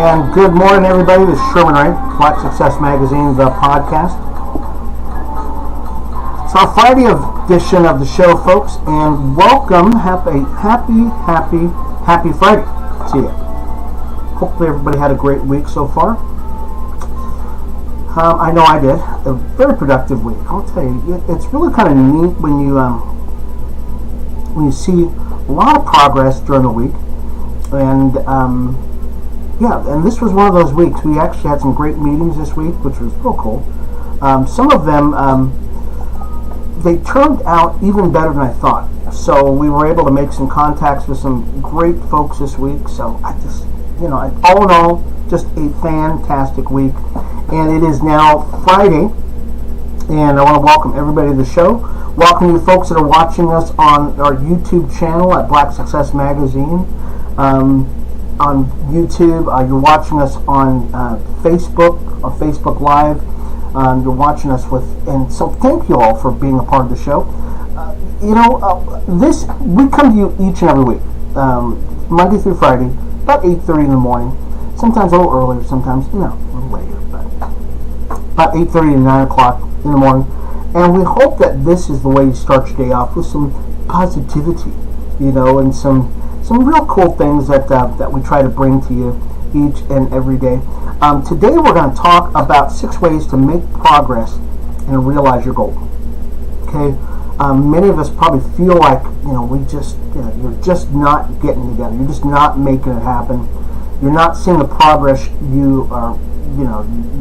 And good morning, everybody. This is Sherman Ray, Black Success Magazine, the podcast. It's our Friday edition of the show, folks, and welcome. Have a happy Friday to you. Hopefully everybody had a great week so far. I know I did. A very productive week. I'll tell you, it's really kind of neat when you see a lot of progress during the week. And and this was one of those weeks. We actually had some great meetings this week, which was real cool. Some of them, they turned out even better than I thought. So we were able to make some contacts with some great folks this week. So I just, all in all, just a fantastic week. And it is now Friday, and I want to welcome everybody to the show. Welcome you folks that are watching us on our YouTube channel at Black Success Magazine. On YouTube, you're watching us on Facebook Live. You're watching us and so thank you all for being a part of the show. We come to you each and every week, Monday through Friday, about 8:30 in the morning. Sometimes a little earlier, sometimes a little later, but about 8:30 to 9 o'clock in the morning. And we hope that this is the way you start your day off, with some positivity, and some real cool things that we try to bring to you each and every day. Today we're going to talk about 6 ways to make progress and realize your goal. Okay, many of us probably feel like you're just not getting together. You're just not making it happen. You're not seeing the progress you are,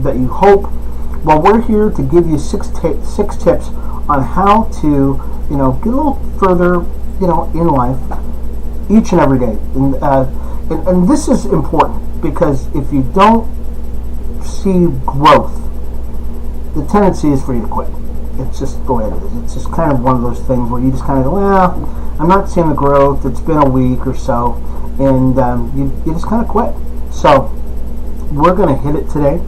that you hope. Well, we're here to give you 6 tips on how to, get a little further, in life, each and every day. And this is important, because if you don't see growth, the tendency is for you to quit. It's just the way it is. It's just kind of one of those things where you just kind of go, well, I'm not seeing the growth. It's been a week or so, and you just kind of quit. So we're going to hit it today.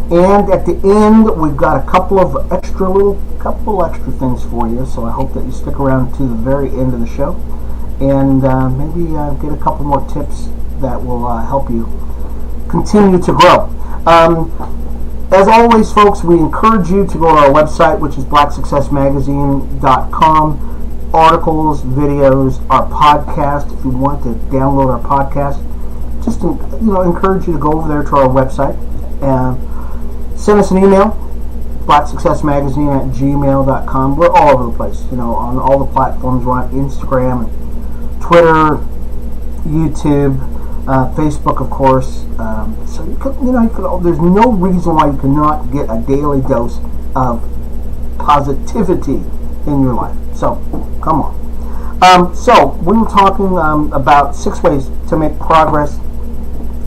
And at the end, we've got a couple extra things for you. So I hope that you stick around to the very end of the show, and maybe get a couple more tips that will help you continue to grow. As always, folks, we encourage you to go to our website, which is blacksuccessmagazine.com. Articles, videos, our podcast. If you want to download our podcast, just encourage you to go over there to our website and send us an email, blacksuccessmagazine@gmail.com. We're all over the place, on all the platforms. We're on Instagram, Twitter, YouTube, Facebook, of course. So there's no reason why you cannot get a daily dose of positivity in your life. So come on. So we were talking about 6 ways to make progress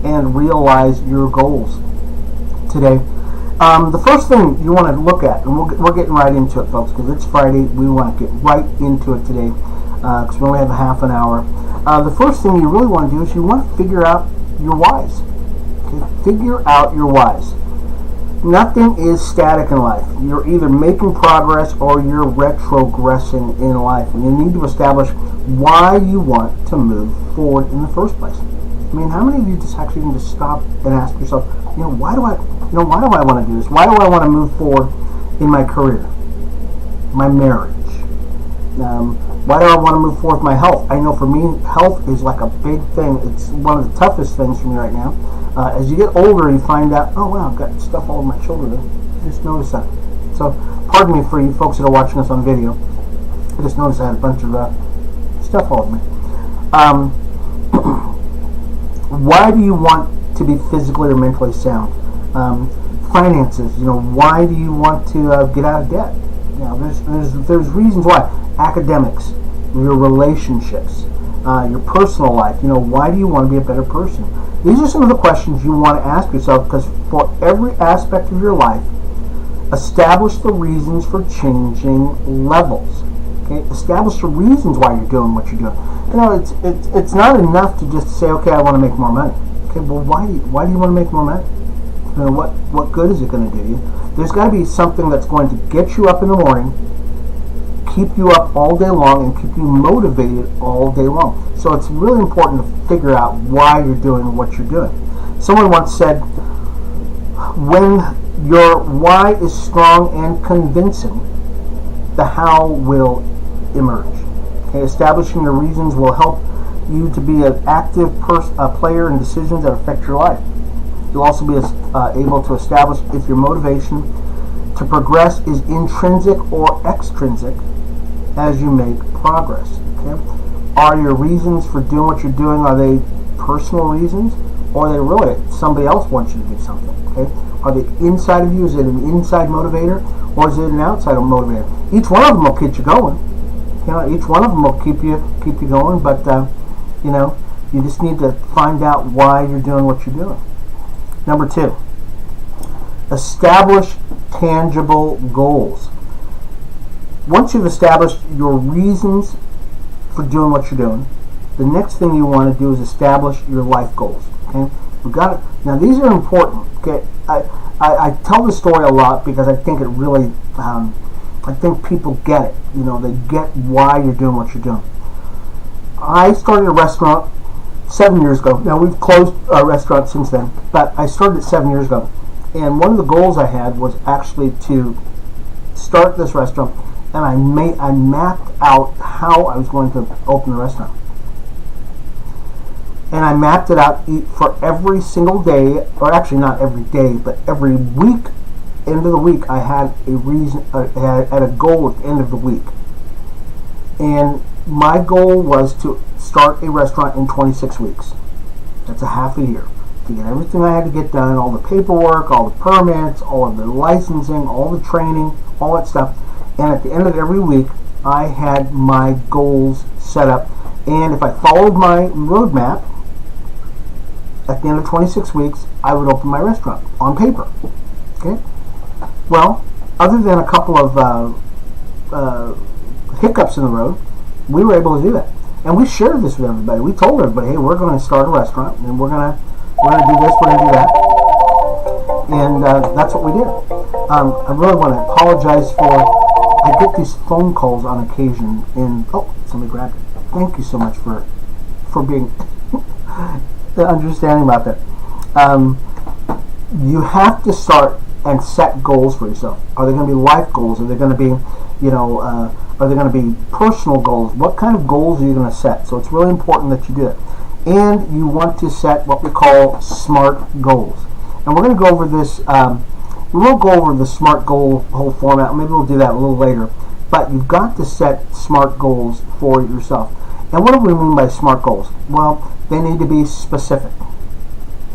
and realize your goals today. The first thing you want to look at, and we're getting right into it, folks, because it's Friday. We want to get right into it today, because we only have a half an hour. The first thing you really want to do is you want to figure out your whys. Okay? Figure out your whys. Nothing is static in life. You're either making progress or you're retrogressing in life. And you need to establish why you want to move forward in the first place. I mean, how many of you just actually can just stop and ask yourself, why do I want to do this? Why do I want to move forward in my career, my marriage? Why do I want to move forward with my health? I know for me, health is like a big thing. It's one of the toughest things for me right now. As you get older, you find out, oh wow, I've got stuff all over my shoulder. I just noticed that. So, pardon me for you folks that are watching us on video. I just noticed I had a bunch of stuff all over me. Why do you want to be physically or mentally sound? Finances. Why do you want to get out of debt? There's reasons why. Academics, your relationships, your personal life. Why do you want to be a better person? These are some of the questions you want to ask yourself, because for every aspect of your life, establish the reasons for changing levels. Okay, establish the reasons why you're doing what you're doing. It's not enough to just say, okay, I want to make more money. Okay, well, why do you want to make more money? What good is it going to do you? There's got to be something that's going to get you up in the morning, keep you up all day long, and keep you motivated all day long. So it's really important to figure out why you're doing what you're doing. Someone once said, when your why is strong and convincing, the how will emerge. Okay, establishing your reasons will help you to be an active player in decisions that affect your life. You'll also be able to establish if your motivation to progress is intrinsic or extrinsic as you make progress. Okay? Are your reasons for doing what you're doing, are they personal reasons, or are they really somebody else wants you to do something? Okay? Are they inside of you? Is it an inside motivator, or is it an outside motivator? Each one of them will keep you going. Each one of them will keep you going, but you just need to find out why you're doing what you're doing. Number 2, establish tangible goals. Once you've established your reasons for doing what you're doing, the next thing you want to do is establish your life goals. Okay, we got it. Now these are important. Okay, I tell this story a lot because I think it really, I think people get it. They get why you're doing what you're doing. I started a restaurant 7 years ago. Now we've closed our restaurant since then, but I started it 7 years ago. And one of the goals I had was actually to start this restaurant, and I mapped out how I was going to open the restaurant. And I mapped it out for every single day, or actually not every day, but every week. End of the week, I had a reason. I had a goal at the end of the week, and my goal was to start a restaurant in 26 weeks. That's a half a year to get everything I had to get done, all the paperwork, all the permits, all of the licensing, all the training, all that stuff. And at the end of every week, I had my goals set up. And if I followed my roadmap, at the end of 26 weeks, I would open my restaurant on paper. Okay. Well, other than a couple of hiccups in the road, we were able to do that. And we shared this with everybody. We told everybody, hey, we're going to start a restaurant, and we're going to do this, we're going to do that. And that's what we did. I really want to apologize for, I get these phone calls on occasion, and, oh, somebody grabbed it. Thank you so much for being understanding about that. You have to start and set goals for yourself. Are they going to be life goals? Are they going to be, are they going to be personal goals? What kind of goals are you going to set? So it's really important that you do it. And you want to set what we call SMART goals. And we're going to go over this, we won't go over the SMART goal whole format. Maybe we'll do that a little later. But you've got to set SMART goals for yourself. And what do we mean by SMART goals? Well, they need to be specific.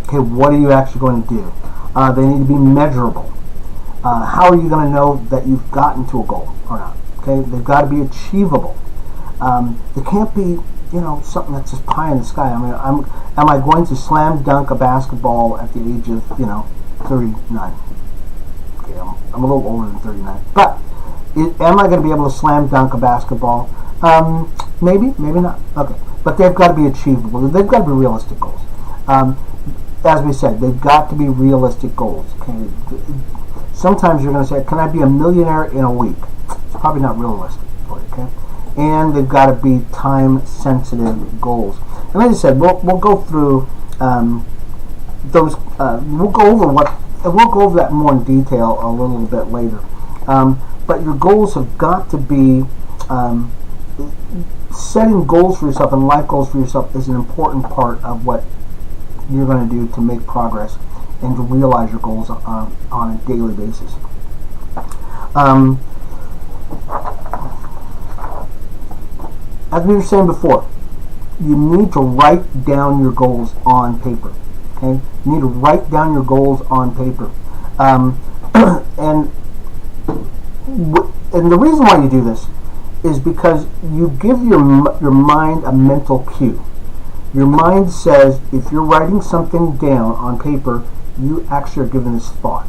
Okay, what are you actually going to do? They need to be measurable. How are you going to know that you've gotten to a goal or not? Okay, they've got to be achievable. They can't be, something that's just pie in the sky. I mean, am I going to slam dunk a basketball at the age of, 39? Okay, I'm a little older than 39. But am I going to be able to slam dunk a basketball? Maybe not. Okay, but they've got to be achievable. They've got to be realistic goals. As we said, they've got to be realistic goals. Okay, sometimes you're going to say, "Can I be a millionaire in a week?" It's probably not realistic for you. Okay, and they've got to be time-sensitive goals. And like I said, we'll go through those. We'll go over that more in detail a little bit later. But your goals have got to be. Setting goals for yourself and life goals for yourself is an important part of what you're going to do to make progress and to realize your goals on a daily basis. As we were saying before, you need to write down your goals on paper. Okay, you need to write down your goals on paper, and the reason why you do this is because you give your mind a mental cue. Your mind says, if you're writing something down on paper, you actually are giving this thought.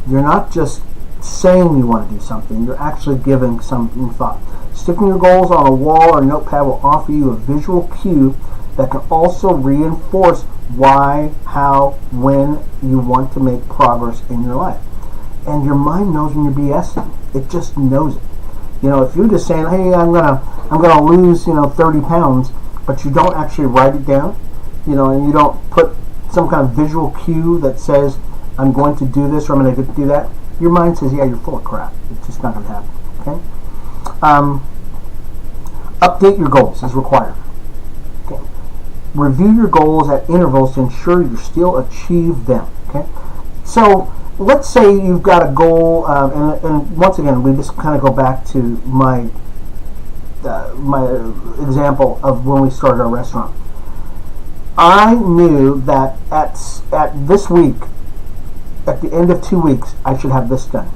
You're not just saying you want to do something, you're actually giving something thought. Sticking your goals on a wall or notepad will offer you a visual cue that can also reinforce why, how, when you want to make progress in your life. And your mind knows when you're BSing. It just knows it. If you're just saying, hey, I'm gonna lose, 30 pounds, but you don't actually write it down, and you don't put some kind of visual cue that says, I'm going to do this or I'm going to do that, your mind says, yeah, you're full of crap. It's just not going to happen. Okay? Update your goals is required. Okay? Review your goals at intervals to ensure you still achieve them. Okay? So let's say you've got a goal, and once again, we just kind of go back to my example of when we started our restaurant. I knew that at this week, at the end of 2 weeks, I should have this done.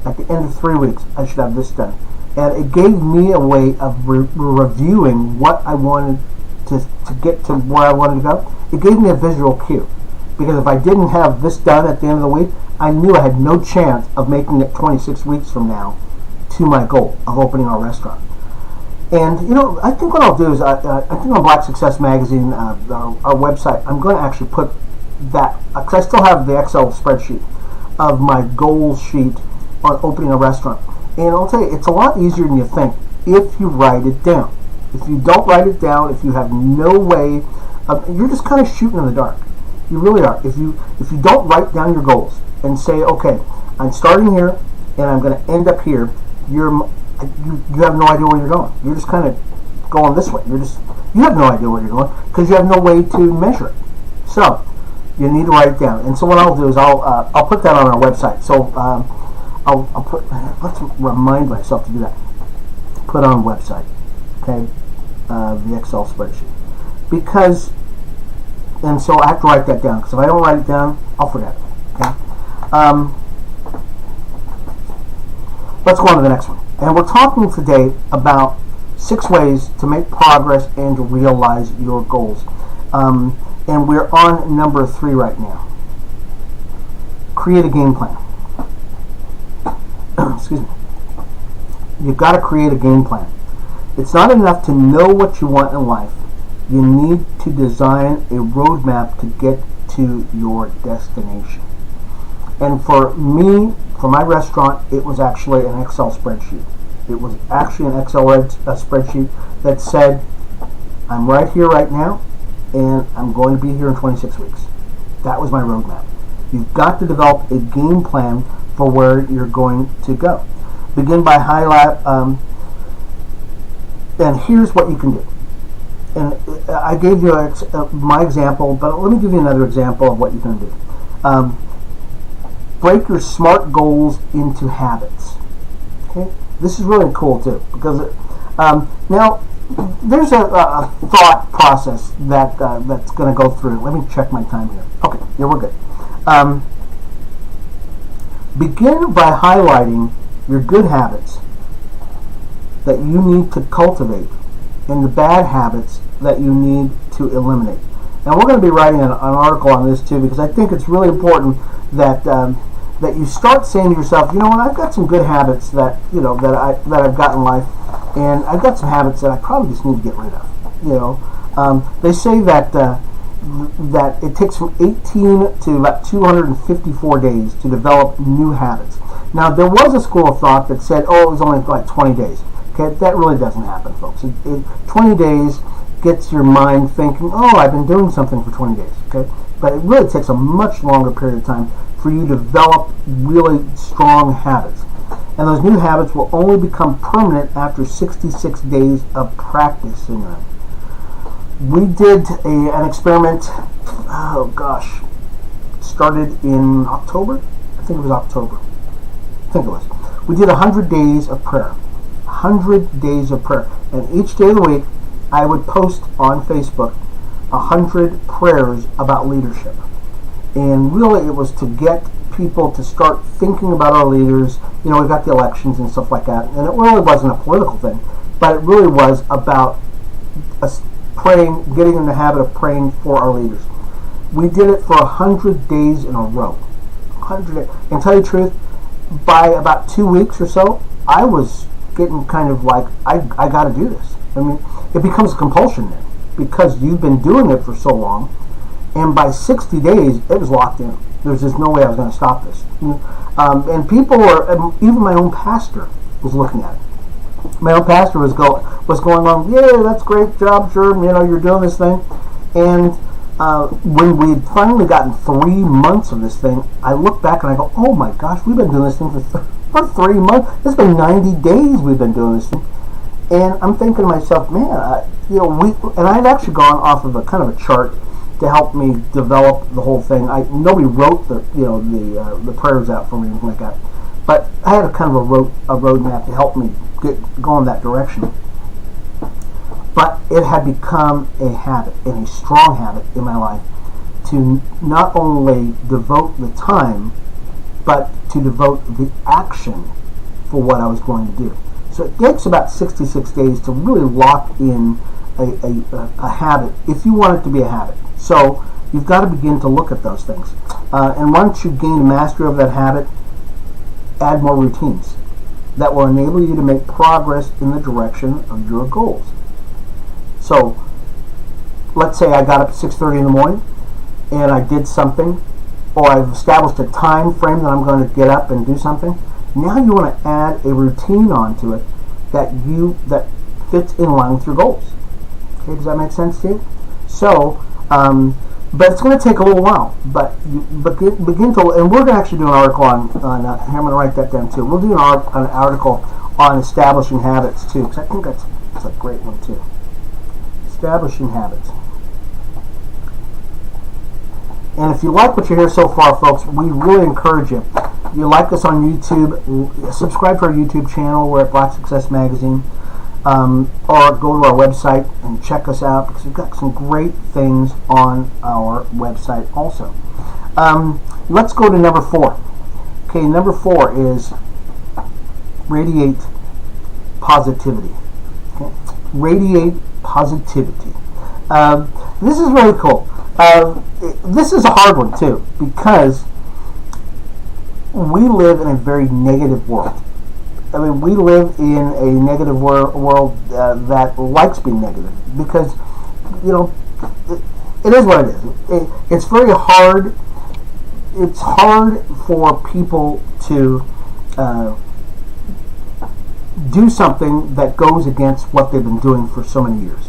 At the end of 3 weeks, I should have this done. And it gave me a way of reviewing what I wanted to get to where I wanted to go. It gave me a visual cue. Because if I didn't have this done at the end of the week, I knew I had no chance of making it 26 weeks from now to my goal of opening our restaurant. And, I think what I'll do is, I think on Black Success Magazine, our website, I'm going to actually put that, because I still have the Excel spreadsheet of my goal sheet on opening a restaurant. And I'll tell you, it's a lot easier than you think if you write it down. If you don't write it down, if you have no way you're just kind of shooting in the dark. You really are. If you don't write down your goals and say, okay, I'm starting here and I'm going to end up here, you have no idea where you're going. You're just kind of going this way. You have no idea where you're going because you have no way to measure it. So you need to write it down. And so what I'll do is I'll put that on our website. So let's remind myself to do that. Put on website, okay, the Excel spreadsheet, and so I have to write that down because if I don't write it down, I'll forget it. Okay. Let's go on to the next one. And we're talking today about 6 ways to make progress and to realize your goals. And we're on number 3 right now. Create a game plan. Excuse me. You've got to create a game plan. It's not enough to know what you want in life. You need to design a roadmap to get to your destination. And for me, for my restaurant, it was actually an Excel spreadsheet. It was actually an Excel spreadsheet that said, I'm right here right now, and I'm going to be here in 26 weeks. That was my roadmap. You've got to develop a game plan for where you're going to go. Begin by and here's what you can do. And I gave you my example, but let me give you another example of what you can do. Break your SMART goals into habits. Okay, this is really cool too because now there's a thought process that's going to go through. Let me check my time here. Okay, yeah, we're good. Begin by highlighting your good habits that you need to cultivate and the bad habits that you need to eliminate. Now we're going to be writing an article on this too because I think it's really important that that you start saying to yourself, you know what, I've got some good habits that that I've got in life, and I've got some habits that I probably just need to get rid of. They say that that it takes from 18 to about 254 days to develop new habits. Now there was a school of thought that said, oh, it was only like 20 days. Okay, that really doesn't happen, folks. 20 days gets your mind thinking, oh, I've been doing something for 20 days. Okay, but it really takes a much longer period of time for you to develop really strong habits. And those new habits will only become permanent after 66 daes of practicing them. We did an experiment, started in October? I think it was October. We did 100 days of prayer. 100 days of prayer. And each day of the week, I would post on Facebook 100 prayers about leadership. And really it was to get people to start thinking about our leaders. We've got the elections and stuff like that. And it really wasn't a political thing, but it really was about us praying, getting in the habit of praying for our leaders. We did it for 100 days in a row. 100 days. And tell you the truth, by about 2 weeks or so, I was getting kind of like, I got to do this. I mean, it becomes a compulsion then because you've been doing it for so long. And by 60 days, it was locked in. There's just no way I was going to stop this. And people were, even my own pastor was looking at it. My own pastor was going on, yeah, that's great job, sure, you're doing this thing. And when we had finally gotten 3 months of this thing, I look back and I go, oh my gosh, we've been doing this thing for 3 months. It's been 90 days we've been doing this thing. And I'm thinking to myself, man, and I had actually gone off of a kind of a chart to help me develop the whole thing. Nobody wrote the prayers out for me or anything like that, but I had a kind of a roadmap to help me go in that direction. But it had become a habit, and a strong habit in my life, to not only devote the time, but to devote the action for what I was going to do. So it takes about 66 days to really lock in a habit, if you want it to be a habit. So you've got to begin to look at those things. And once you gain mastery of that habit, add more routines that will enable you to make progress in the direction of your goals. So let's say I got up at 6:30 in the morning and I did something, or I've established a time frame that I'm going to get up and do something. Now you want to add a routine onto it that fits in line with your goals. Okay, does that make sense to you? So, but it's going to take a little while. But you begin to, and we're going to actually do an article on I'm going to write that down too. We'll do an article on establishing habits too, because I think that's a great one too. Establishing habits. And if you like what you hear so far, folks, we really encourage you. You like us on YouTube, subscribe to our YouTube channel. We're at Black Success Magazine. Or go to our website and check us out, because we've got some great things on our website also. Let's go to number 4. Okay, number 4 is radiate positivity. Okay? Radiate positivity. This is really cool. This is a hard one too, because we live in a very negative world. I mean, we live in a negative world that likes being negative, because, it is what it is. It's very hard. It's hard for people to do something that goes against what they've been doing for so many years.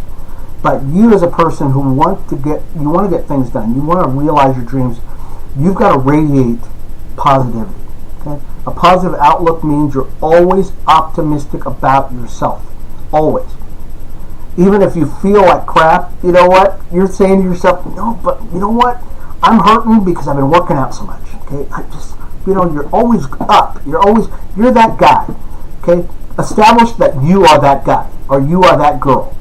But you, as a person who want to get things done, you want to realize your dreams, you've got to radiate positivity. Okay? A positive outlook means you're always optimistic about yourself. Always. Even if you feel like crap, you know what? You're saying to yourself, no, but you know what? I'm hurting because I've been working out so much. Okay? You're always up. You're that guy. Okay? Establish that you are that guy, or you are that girl.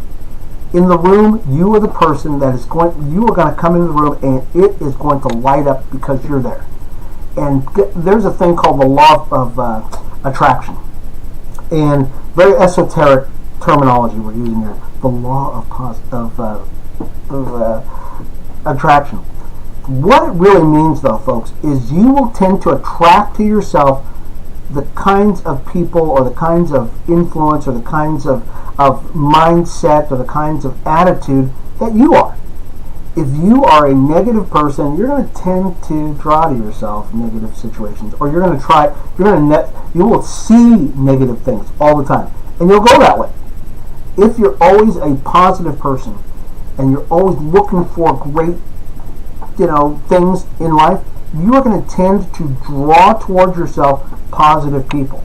In the room, you are the person you are going to come into the room, and it is going to light up because you're there. And there's a thing called the law of attraction, and very esoteric terminology we're using here. The law of attraction. What it really means, though, folks, is you will tend to attract to yourself the kinds of people, or the kinds of influence, or the kinds of mindset, or the kinds of attitude that you are. If you are a negative person, you're going to tend to draw to yourself negative situations, or you will see negative things all the time, and you'll go that way. If you're always a positive person, and you're always looking for great, things in life, you are going to tend to draw towards yourself positive people,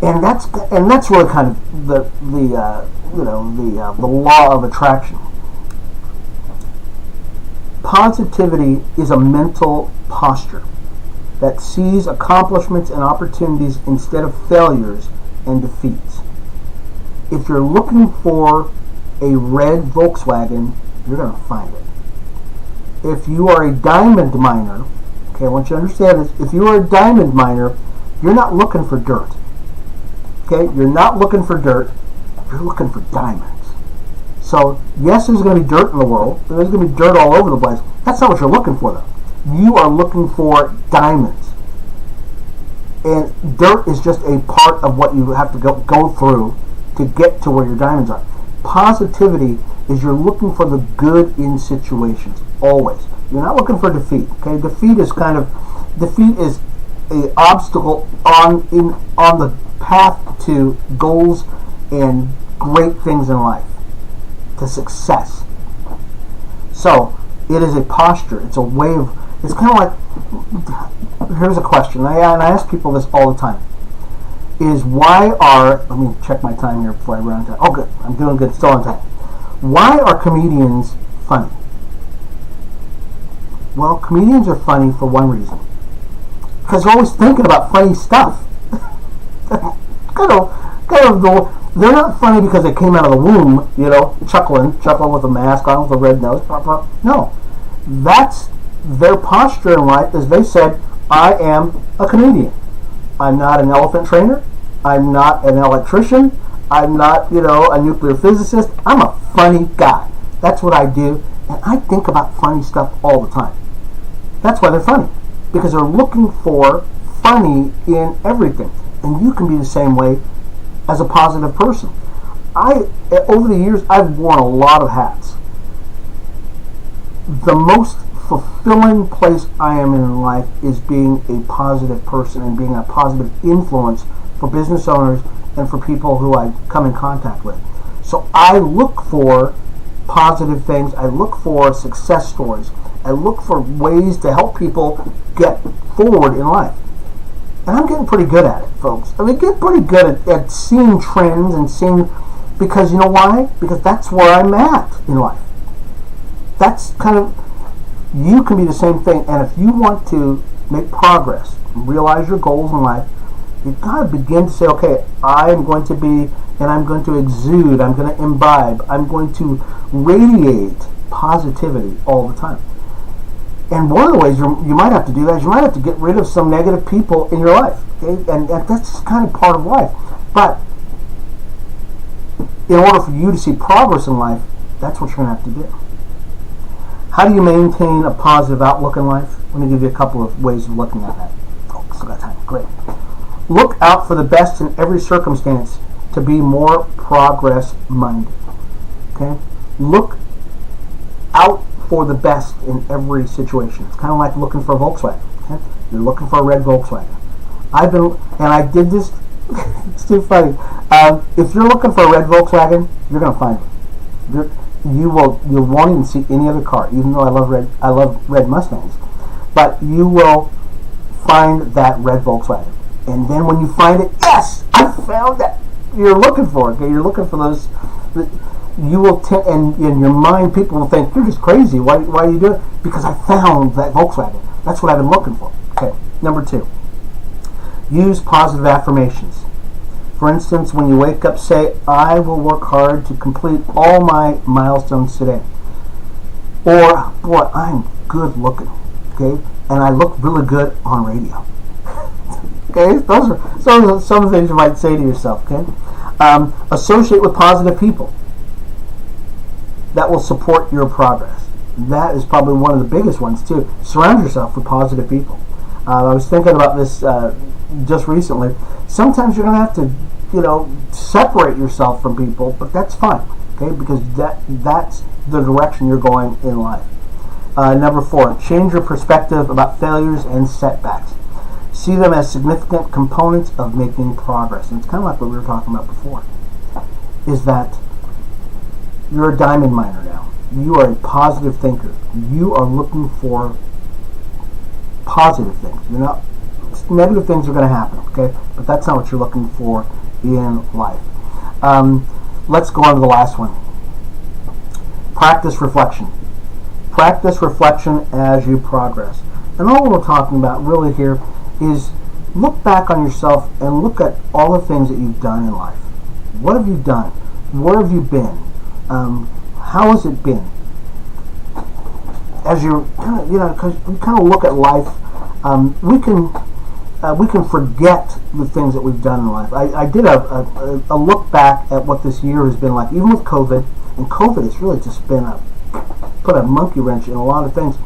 and that's really kind of the law of attraction. Positivity is a mental posture that sees accomplishments and opportunities instead of failures and defeats. If you're looking for a red Volkswagen, you're going to find it. If you are a diamond miner, okay, I want you to understand this. If you are a diamond miner, you're not looking for dirt. Okay, you're not looking for dirt. You're looking for diamonds. So, yes, there's going to be dirt in the world. There's going to be dirt all over the place. That's not what you're looking for, though. You are looking for diamonds. And dirt is just a part of what you have to go through to get to where your diamonds are. Positivity is you're looking for the good in situations, always. You're not looking for defeat. Okay, defeat is an obstacle on the path to goals and great things in life, to success. So it is a posture. It's a way of. It's kind of like. Here's a question, and I ask people this all the time. Is why are, let me check my time here before I run out of time. Oh, good. I'm doing good. Still on time. Why are comedians funny? Well, comedians are funny for one reason. Because they're always thinking about funny stuff. They're not funny because they came out of the womb, chuckling with a mask on, with a red nose. No. That's their posture in life, is they said, I am a comedian. I'm not an elephant trainer. I'm not an electrician. I'm not, a nuclear physicist. I'm a funny guy. That's what I do. And I think about funny stuff all the time. That's why they're funny. Because they're looking for funny in everything. And you can be the same way as a positive person. Over the years, I've worn a lot of hats. The most fulfilling place I am in life is being a positive person and being a positive influence for business owners and for people who I come in contact with. So I look for positive things. I look for success stories. I look for ways to help people get forward in life. And I'm getting pretty good at it, folks. I get pretty good at seeing trends and seeing, because you know why? Because that's where I'm at in life. That's kind of, you can be the same thing, and if you want to make progress, realize your goals in life, you've got to begin to say, okay, I'm going to be, and I'm going to exude, I'm going to imbibe, I'm going to radiate positivity all the time. And one of the ways you might have to do that is you might have to get rid of some negative people in your life. Okay? And that's kind of part of life. But in order for you to see progress in life, that's what you're going to have to do. How do you maintain a positive outlook in life? Let me give you a couple of ways of looking at that. Oh, still got time. Great. Look out for the best in every circumstance to be more progress-minded. Okay? Look out for the best in every situation. It's kind of like looking for a Volkswagen. Okay? You're looking for a red Volkswagen. I did this. It's too funny. If you're looking for a red Volkswagen, you're going to find it. You won't even see any other car, even though I love red Mustangs. But you will find that red Volkswagen. And then when you find it, yes, I found that. You're looking for it. Okay? You're looking for those. You will and in your mind, people will think you're just crazy. Why are you doing it? Because I found that Volkswagen. That's what I've been looking for. Okay. Number 2, use positive affirmations. For instance, when you wake up, say, I will work hard to complete all my milestones today. Or, boy, I'm good looking. Okay, and I look really good on radio. Okay, those are some of the things you might say to yourself. Okay, associate with positive people. That will support your progress. That is probably one of the biggest ones too. Surround yourself with positive people. I was thinking about this just recently. Sometimes you're going to have to, separate yourself from people, but that's fine. Okay, because that's the direction you're going in life. Number 4, change your perspective about failures and setbacks. See them as significant components of making progress. And it's kind of like what we were talking about before. Is that you're a diamond miner now. You are a positive thinker. You are looking for positive things. You're not, negative things are going to happen, okay? But that's not what you're looking for in life. Let's go on to the last one. Practice reflection. Practice reflection as you progress. And all we're talking about really here is look back on yourself and look at all the things that you've done in life. What have you done? Where have you been? How has it been? As you're because we kind of look at life, we can forget the things that we've done in life. I did a look back at what this year has been like, even with COVID. And COVID has really just been put a monkey wrench in a lot of things.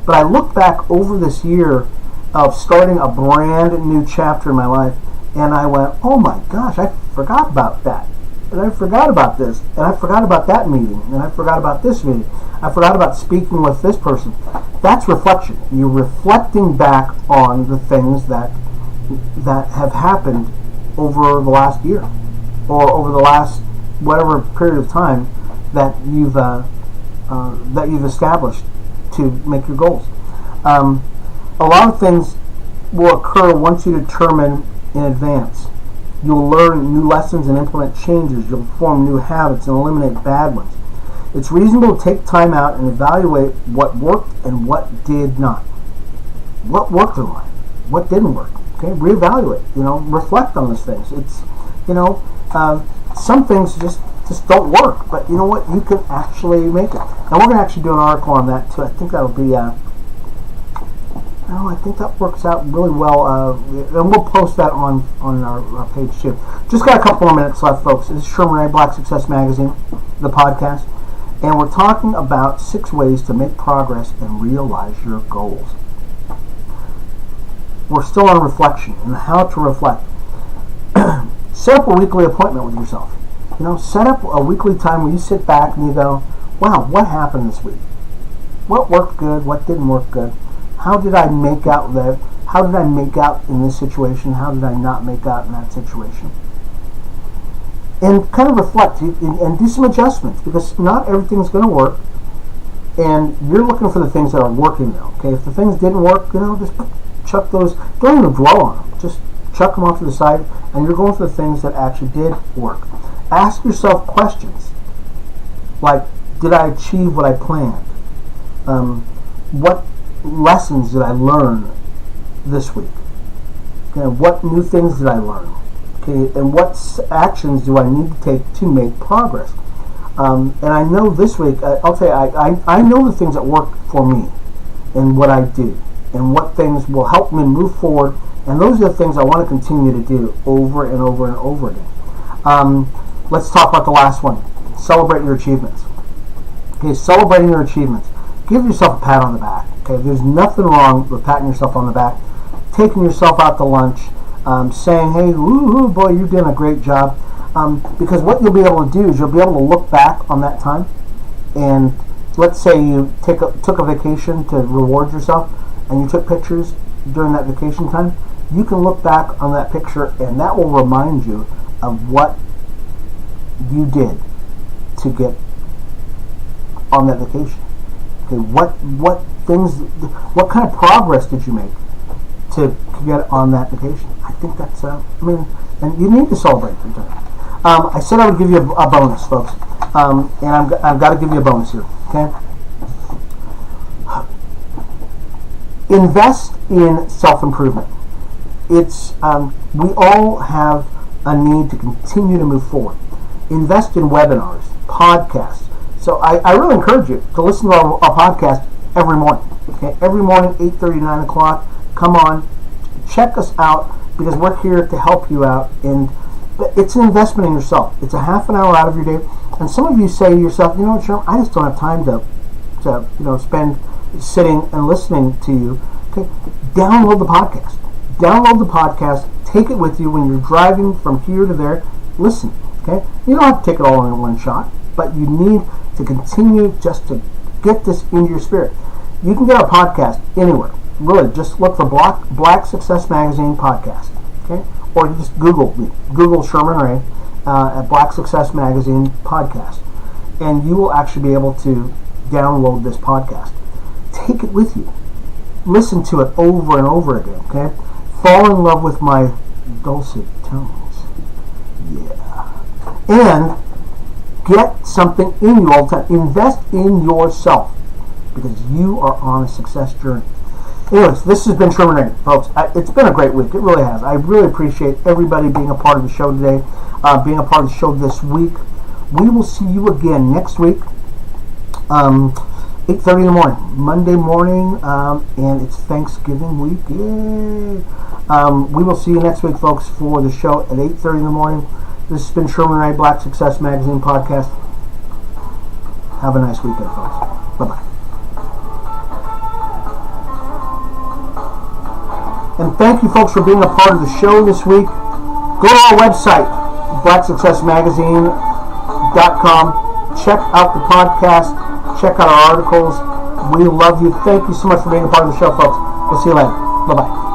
But I look back over this year of starting a brand new chapter in my life, and I went, oh my gosh, I forgot about that. And I forgot about this, and I forgot about that meeting, and I forgot about this meeting. I forgot about speaking with this person. That's reflection. You're reflecting back on the things that have happened over the last year, or over the last whatever period of time that you've that you've established to make your goals. A lot of things will occur once you determine in advance. You'll learn new lessons and implement changes. You'll form new habits and eliminate bad ones. It's reasonable to take time out and evaluate what worked and what did not. What worked in life? What didn't work? Okay, reevaluate. Reflect on those things. It's, some things just don't work, but you know what? You can actually make it. And we're going to actually do an article on that too. I think that'll be. I think that works out really well, and we'll post that on our page too. Just got a couple more minutes left, folks. This is Sherman Ray, Black Success Magazine, the podcast, and we're talking about 6 ways to make progress and realize your goals. We're still on reflection and how to reflect. Set up a weekly appointment with yourself. Set up a weekly time where you sit back and you go, wow, what happened this week? What worked good? What didn't work good? How did I make out there? How did I make out in this situation? How did I not make out in that situation? And kind of reflect and do some adjustments, because not everything's going to work. And you're looking for the things that are working though. Okay, if the things didn't work, just chuck those. Don't even dwell on them. Just chuck them off to the side, and you're going for the things that actually did work. Ask yourself questions like, did I achieve what I planned? What lessons did I learn this week? Okay, what new things did I learn? Okay, and what actions do I need to take to make progress? And I know this week, I'll tell you, I know the things that work for me and what I do, and what things will help me move forward. And those are the things I want to continue to do over and over and over again. Let's talk about the last one. Celebrate your achievements. Okay, celebrating your achievements. Give yourself a pat on the back. Okay, there's nothing wrong with patting yourself on the back, taking yourself out to lunch, saying, hey, woo, boy, you're doing a great job. Because what you'll be able to do is you'll be able to look back on that time, and let's say you took a vacation to reward yourself, and you took pictures during that vacation time. You can look back on that picture, and that will remind you of what you did to get on that vacation. Okay, what kind of progress did you make to get on that vacation? I think that's, and you need to celebrate your time. I said I would give you a bonus, folks, and I've got to give you a bonus here, okay? Invest in self-improvement. It's we all have a need to continue to move forward. Invest in webinars, podcasts. So I really encourage you to listen to our podcast every morning. Okay, every morning, 8:30 to 9 o'clock. Come on, check us out, because we're here to help you out. And it's an investment in yourself. It's a half an hour out of your day. And some of you say to yourself, you know what, Sherman, I just don't have time to spend sitting and listening to you. Okay, download the podcast. Download the podcast. Take it with you when you're driving from here to there. Listen. Okay, you don't have to take it all in one shot, but you need to continue just to get this into your spirit. You can get our podcast anywhere. Really, just look for Black Success Magazine podcast. Okay, or you just Google Sherman Ray at Black Success Magazine podcast, and you will actually be able to download this podcast. Take it with you. Listen to it over and over again. Okay, fall in love with my dulcet tones. Yeah, and get something in you all the time. Invest in yourself, because you are on a success journey. Anyways, this has been Sherman Ray, folks. It's been a great week. It really has. I really appreciate everybody being a part of the show today, being a part of the show this week. We will see you again next week, 8:30 in the morning, Monday morning, and it's Thanksgiving week. Yay! We will see you next week, folks, for the show at 8:30 in the morning. This has been Sherman Ray, Black Success Magazine podcast. Have a nice weekend, folks. Bye-bye. And thank you, folks, for being a part of the show this week. Go to our website, blacksuccessmagazine.com. Check out the podcast. Check out our articles. We love you. Thank you so much for being a part of the show, folks. We'll see you later. Bye-bye.